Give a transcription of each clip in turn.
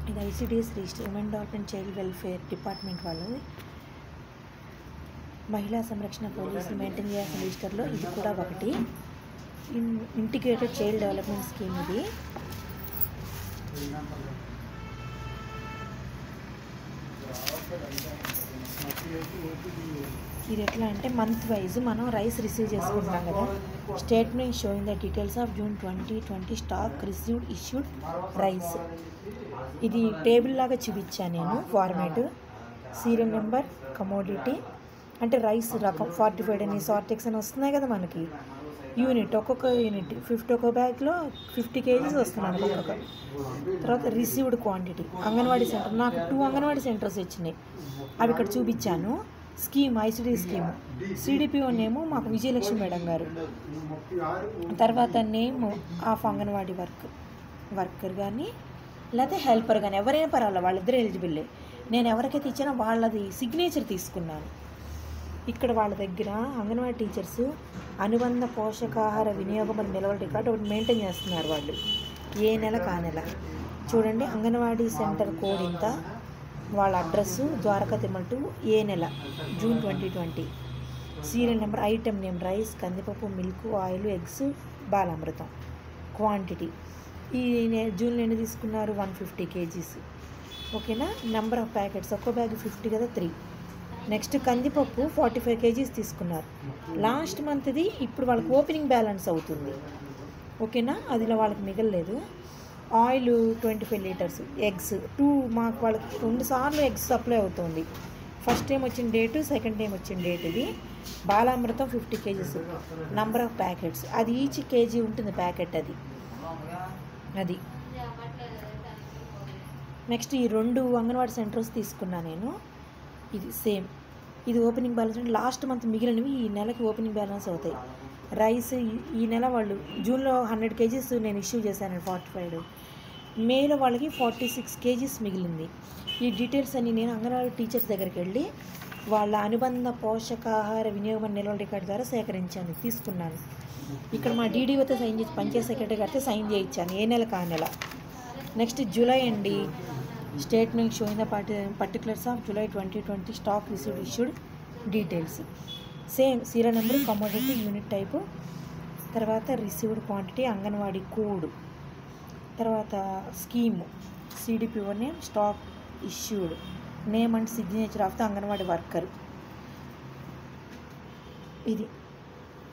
ఇది ICDS register women development child welfare department వాళ్ళది. మహిళా సంరక్షణ పోలీసులు మెయింటైన్ చేయాల్సిన రిజిస్టర్లో ఇది కూడా ఒకటి. ఇంటిగ్రేటెడ్ చైల్డ్ డెవలప్మెంట్ స్కీమ్ ఇది. ఇది ఎట్లా అంటే మంత్ వైజ్ మనం రైస్ రిసీవ్ చేసుకుంటాం కదా. Statement showing the details of June 2020 stock received issued rice. ఇది టేబుల్ లాగా చూపించాను నేను. ఫార్మేట్, సీరియల్ నెంబర్, కమోడిటీ అంటే రైస్ రకం 45 అని సార్టెక్స్ అని వస్తున్నాయి కదా మనకి. యూనిట్, ఒక్కొక్క యూనిట్ 50, ఒక బ్యాగ్లో 50 kgs వస్తున్నాను ఒక్కొక్క. తర్వాత రిసీవ్డ్ క్వాంటిటీ, అంగన్వాడీ సెంటర్ నాకు 2 అంగన్వాడీ సెంటర్స్ వచ్చినాయి, అవి ఇక్కడ చూపించాను. స్కీమ్ ఐసిడి స్కీమ్, సిడిపిఓ నేము మాకు విజయలక్ష్మి మేడం గారు. తర్వాత నేమ్ ఆఫ్ అంగన్వాడీ వర్కర్ కానీ లేకపోతే హెల్పర్ కానీ ఎవరైనా పర్వాలేదు, వాళ్ళిద్దరూ ఎలిజిబుల్లే. నేను ఎవరికైతే ఇచ్చానో వాళ్ళది సిగ్నేచర్ తీసుకున్నాను. ఇక్కడ వాళ్ళ దగ్గర అంగన్వాడీ టీచర్స్ అనుబంధ పోషకాహార వినియోగం అని నిల్వల రికార్డు ఒకటి మెయింటైన్ చేస్తున్నారు వాళ్ళు, ఏ నెల కా నెల. చూడండి, అంగన్వాడీ సెంటర్ కోడ్ ఇంత, వాళ్ళ అడ్రస్సు ద్వారకా తిరుమల 2, ఏ నెల June 2020, serial number, item name rice, కందిపప్పు, milk, oil, eggs, Balamrutham. Quantity ఈ జూన్లో ఎన్ని తీసుకున్నారు, 150 kgs. ఓకేనా. నెంబర్ ఆఫ్ ప్యాకెట్స్, ఒక్కో బ్యాగ్ 50 కదా, 3. నెక్స్ట్ కందిపప్పు 45 kgs తీసుకున్నారు. లాస్ట్ మంత్ది ఇప్పుడు వాళ్ళకి ఓపెనింగ్ బ్యాలెన్స్ అవుతుంది. ఓకేనా, అదిలో వాళ్ళకి మిగలలేదు. ఆయిల్ 25 లీటర్స్, ఎగ్స్ 2, మాకు వాళ్ళకి 2 సార్లు ఎగ్స్ సప్లై అవుతుంది. ఫస్ట్ టైం వచ్చిన డేటు, సెకండ్ టైం వచ్చిన డేట్ ఇది. Balamrutham 50 kgs. Number of packets, అది ఈచ్ కేజీ ఉంటుంది ప్యాకెట్, అది. నెక్స్ట్ ఈ 2 అంగన్వాడీ సెంటర్స్ తీసుకున్నా నేను. ఇది సేమ్, ఇది ఓపెనింగ్ బ్యాలెన్స్ అంటే లాస్ట్ మంత్ మిగిలినవి ఈ నెలకి ఓపెనింగ్ బ్యాలెన్స్ అవుతాయి. రైస్ ఈ నెల వాళ్ళు జూన్లో 100 kgs నేను ఇష్యూ చేశాను, 45. మేలో వాళ్ళకి 46 kgs మిగిలింది. ఈ డీటెయిల్స్ అన్ని నేను అంగన్వాడీ టీచర్స్ దగ్గరికి వెళ్ళి వాళ్ళ అనుబంధ పోషకాహార వినియోగం నిల్వల రికార్డు ద్వారా సేకరించాను, తీసుకున్నాను. ఇక్కడ మా డీడీఓతో సైన్ చేసి, పంచాయత్ సెక్రటరీ గారితో సైన్ చేయించాను, ఏ నెల కా నెల. నెక్స్ట్ జూలై అండి. Statement showing the particulars of July 2020 stock received issued details. Same serial number, commodity, unit type, తర్వాత రిసీవ్డ్ క్వాంటిటీ, అంగన్వాడీ కోడ్, తర్వాత scheme, CDPO name, stock issued, name and signature of the anganwadi worker. ఇది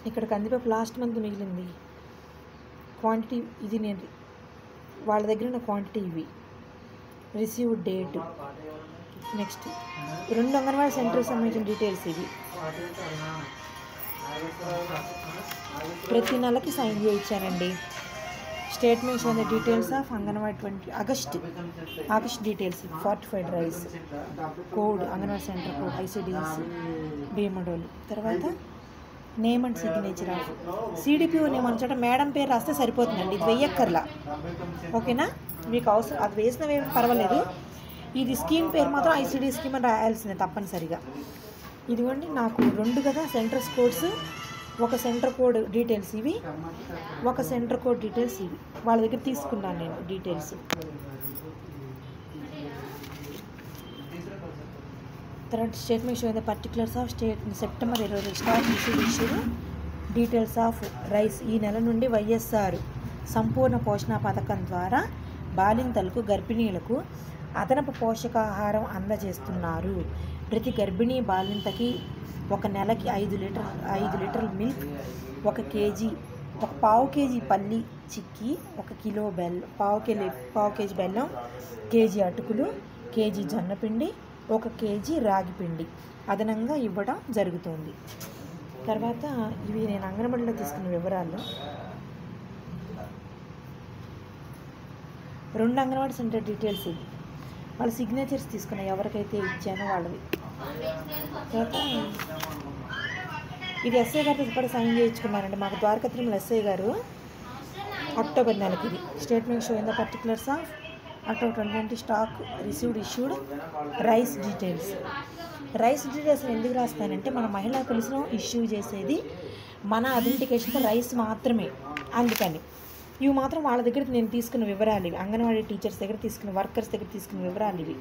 ఇక్కడ కందిపప్పు last month మిగిలింది quantity, ఇది నేను వాళ్ళ దగ్గర ఉన్న క్వాంటిటీ, ఇవి రిసీవ్ డేట్. నెక్స్ట్ 2 అంగన్వాడీ సెంటర్కి సంబంధించిన డీటెయిల్స్ ఇవి. ప్రతి నెలకి సైన్ చేయించానండి. Statements on the details of anganwadi 20 August details, 45 rice, code anganwadi center code, ICDS Bhimadolu. తర్వాత name and signature of CDPO name అని మేడం పేరు రాస్తే సరిపోతుందండి, ఇది వెయ్యక్కర్లా. ఓకేనా, మీకు అవసరం అది వేసినవేమి పర్వాలేదు. ఇది స్కీమ్ పేరు మాత్రం ఐసిడి స్కీమ్ అని రాయాల్సిందే తప్పనిసరిగా. ఇదిగోండి, నాకు 2 కదా సెంటర్స్ కోడ్స్, ఒక సెంటర్ కోడ్ డీటెయిల్స్ ఇవి, ఒక సెంటర్ కోడ్ డీటెయిల్స్ ఇవి. వాళ్ళ దగ్గర తీసుకున్నాను నేను డీటెయిల్స్. తర్వాత statement showing the particulars of September 20 stock received issued details of rice. ఈ నెల నుండి వైఎస్ఆర్ సంపూర్ణ పోషణ పథకం ద్వారా బాలింతలకు, గర్భిణీలకు అదనపు పోషకాహారం అందజేస్తున్నారు. ప్రతి గర్భిణీ బాలింతకి ఒక నెలకి 5 లీటర్ల మిల్క్, 1 kg, ఒక పావు కేజీ పల్లి చిక్కీ, 1 కిలో బెల్లం, పావు కేజీ బెల్లం, కేజీ అటుకులు, కేజీ జొన్నపిండి, 1 kg రాగి పిండి అదనంగా ఇవ్వడం జరుగుతుంది. తర్వాత ఇవి నేను అంగన్వాడీలో తీసుకున్న వివరాలు. 2 అంగన్వాడీ సెంటర్ డీటెయిల్స్ ఇవి. వాళ్ళ సిగ్నేచర్స్ తీసుకున్న ఎవరికైతే ఇచ్చానో వాళ్ళవి. తర్వాత ఇది ఎస్ఐ గారితో కూడా సైన్ చేయించుకున్నానండి, మాకు ద్వారకా తిరుమల ఎస్ఐ గారు, అక్టోబర్ నెలకి. ఇది statement showing the particulars of October 2020 stock received issued rice details. Rice details ఎందుకు రాస్తానంటే మన మహిళా పోలీసులో ఇష్యూ చేసేది మన ఐడెంటిఫికేషన్తో రైస్ మాత్రమే, అందుకని ఇవి మాత్రం వాళ్ళ దగ్గర నేను తీసుకున్న వివరాలు ఇవి, అంగన్వాడీ టీచర్స్ దగ్గర తీసుకున్న, వర్కర్స్ దగ్గర తీసుకున్న వివరాలు ఇవి.